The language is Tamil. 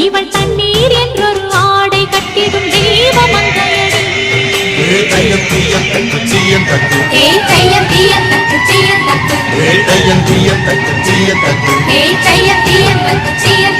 இவள் தண்ணீர் என்றொரு ஆடை கட்டிடும் தெய்வ மங்கையடி. தையம் தீயம் தக்கு சீயம் தக்கு தையம் தீயம் தக்கு சீயம் தக்கு தையம் தீயம் தக்கு சீயம் தக்கு தையம் தீயம் தக்கு சீயம்